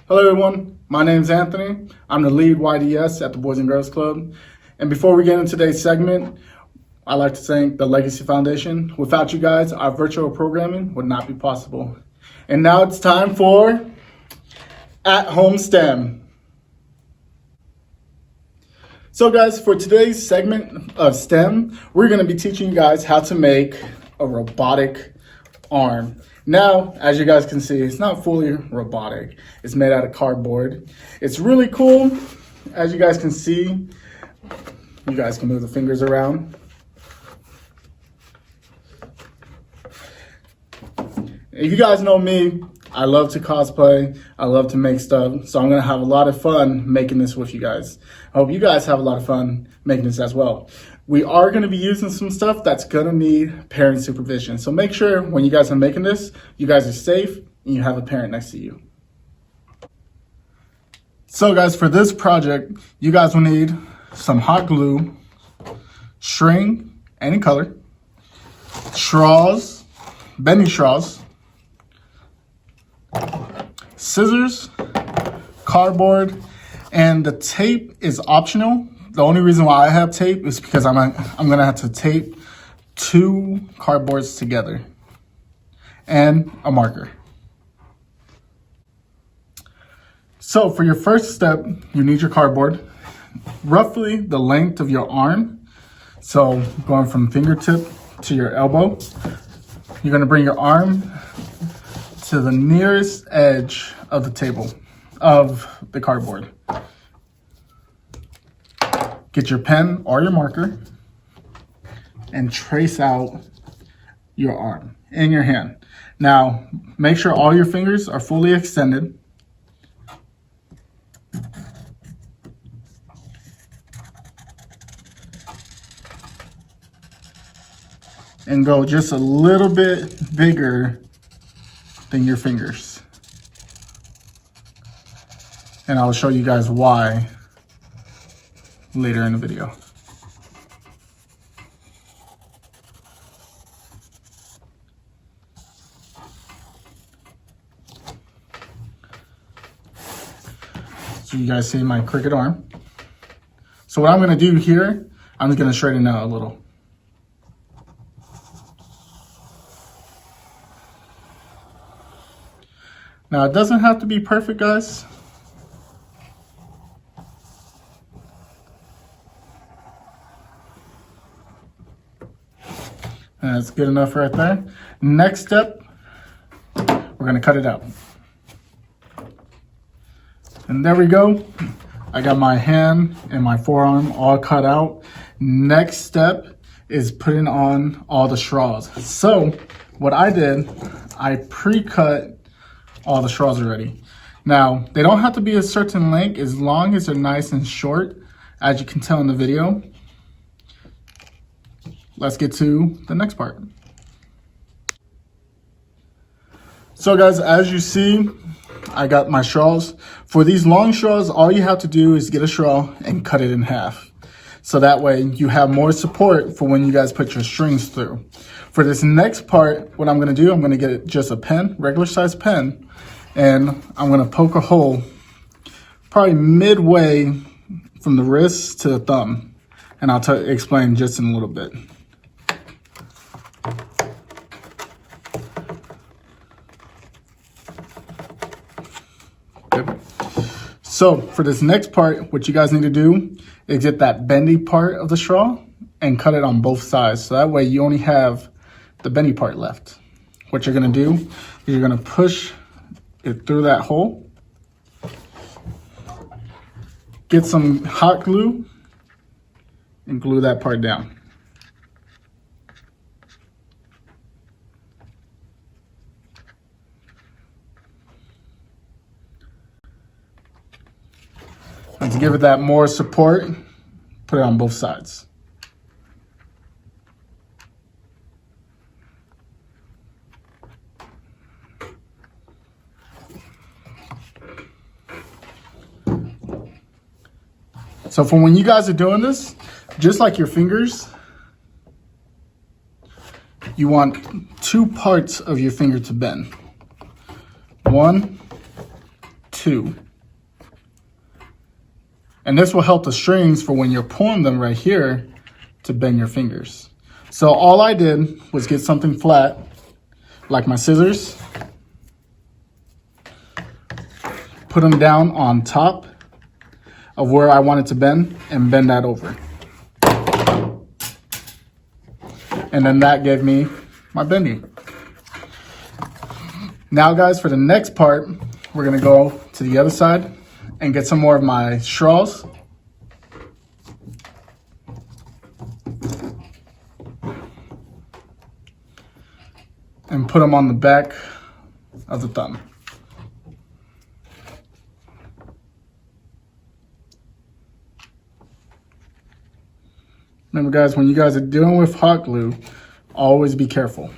Hello everyone, my name is Anthony. I'm the lead YDS at the Boys and Girls Club. And before we get into today's segment, I'd like to thank the Legacy Foundation. Without you guys, our virtual programming would not be possible. And now it's time for At Home STEM. So guys, for today's segment of STEM, we're going to be teaching you guys how to make a robotic arm. Now, as you guys can see, it's not fully robotic. It's made out of cardboard. It's really cool. As you guys can see, you guys can move the fingers around. If you guys know me, I love to cosplay. I love to make stuff. So I'm going to have a lot of fun making this with you guys. I hope you guys have a lot of fun making this as well. We are going to be using some stuff that's going to need parent supervision. So make sure when you guys are making this, you guys are safe and you have a parent next to you. So guys, for this project, you guys will need some hot glue, string, any color, straws, bending straws, scissors, cardboard, and the tape is optional. The only reason why I have tape is because I'm gonna have to tape 2 cardboards together and a marker. So for your first step, you need your cardboard, roughly the length of your arm. So going from fingertip to your elbow, you're gonna bring your arm to the nearest edge of the table, of the cardboard. Get your pen or your marker and trace out your arm in your hand. Now, make sure all your fingers are fully extended. And go just a little bit bigger than your fingers. And I'll show you guys why later in the video. So you guys see my crooked arm. So what I'm gonna do here, I'm just gonna straighten out a little. Now it doesn't have to be perfect, guys. That's good enough right there. Next step, we're gonna cut it out. And there we go. I got my hand and my forearm all cut out. Next step is putting on all the straws. So what I did, I pre-cut all the straws already. Now, they don't have to be a certain length as long as they're nice and short, as you can tell in the video. Let's get to the next part. So guys, as you see, I got my straws. For these long straws, all you have to do is get a straw and cut it in half. So that way you have more support for when you guys put your strings through. For this next part, what I'm gonna do, I'm gonna get just a pen, regular size pen, and I'm gonna poke a hole probably midway from the wrist to the thumb. And I'll explain just in a little bit. So for this next part, what you guys need to do is get that bendy part of the straw and cut it on both sides. So that way you only have the bendy part left. What you're gonna do is you're gonna push it through that hole, get some hot glue and glue that part down. And to give it that more support, put it on both sides. So for when you guys are doing this, just like your fingers, you want 2 parts of your finger to bend. 1, 2. 2. And this will help the strings for when you're pulling them right here to bend your fingers. So all I did was get something flat, like my scissors, put them down on top of where I want it to bend and bend that over. And then that gave me my bending. Now guys, for the next part, we're gonna go to the other side and get some more of my straws. And put them on the back of the thumb. Remember guys, when you guys are dealing with hot glue, always be careful.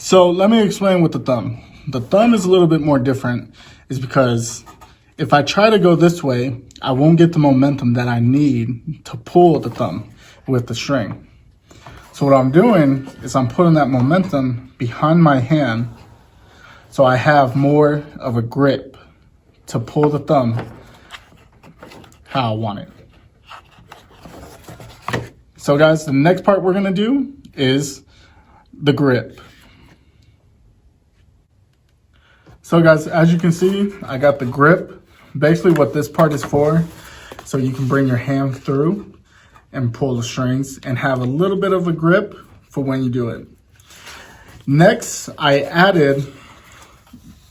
So let me explain with the thumb. The thumb is a little bit more different, is because if I try to go this way, I won't get the momentum that I need to pull the thumb with the string. So what I'm doing is I'm putting that momentum behind my hand so I have more of a grip to pull the thumb how I want it. So guys, the next part we're gonna do is the grip. So guys, as you can see, I got the grip. Basically what this part is for, so you can bring your hand through and pull the strings and have a little bit of a grip for when you do it. Next, I added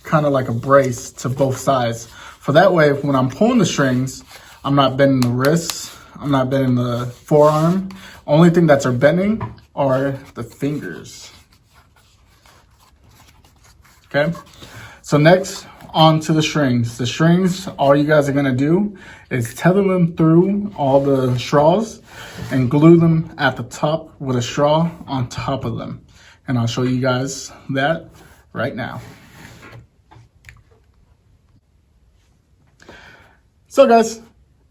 kind of like a brace to both sides. For that way, when I'm pulling the strings, I'm not bending the wrists, I'm not bending the forearm. Only thing that's bending are the fingers. Okay? So next, on to the strings. The strings, all you guys are gonna do is tether them through all the straws and glue them at the top with a straw on top of them. And I'll show you guys that right now. So guys,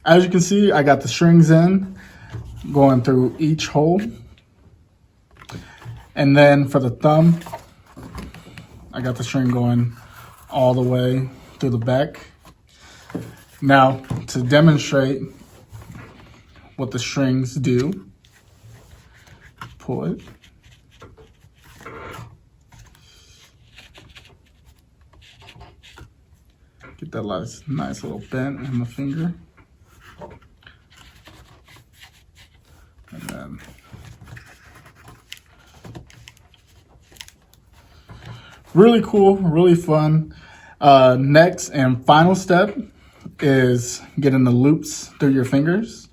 as you can see, I got the strings in, going through each hole. And then for the thumb, I got the string going all the way through the back. Now, to demonstrate what the strings do, pull it. Get that nice little bend in the finger. And then really cool, really fun. Next and final step is getting the loops through your fingers.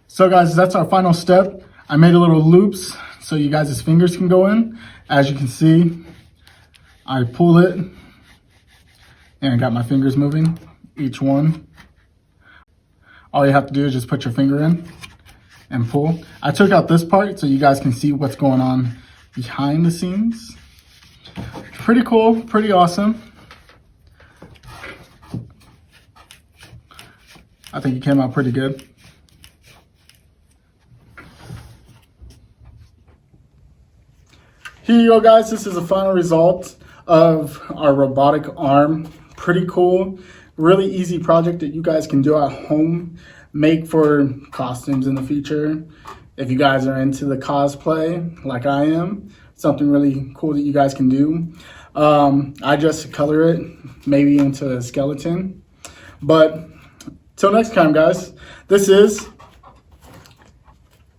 So guys, that's our final step. I made a little loops so you guys' fingers can go in. As you can see, I pull it and I got my fingers moving, each one. All you have to do is just put your finger in and pull. I took out this part so you guys can see what's going on behind the scenes. Pretty cool, pretty awesome. I think it came out pretty good. Here you go guys, this is the final result of our robotic arm. Pretty cool, really easy project that you guys can do at home. Make for costumes in the future. If you guys are into the cosplay like I am, something really cool that you guys can do. I just color it maybe into a skeleton. But till next time guys, this is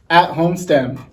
At Home S.T.E.M.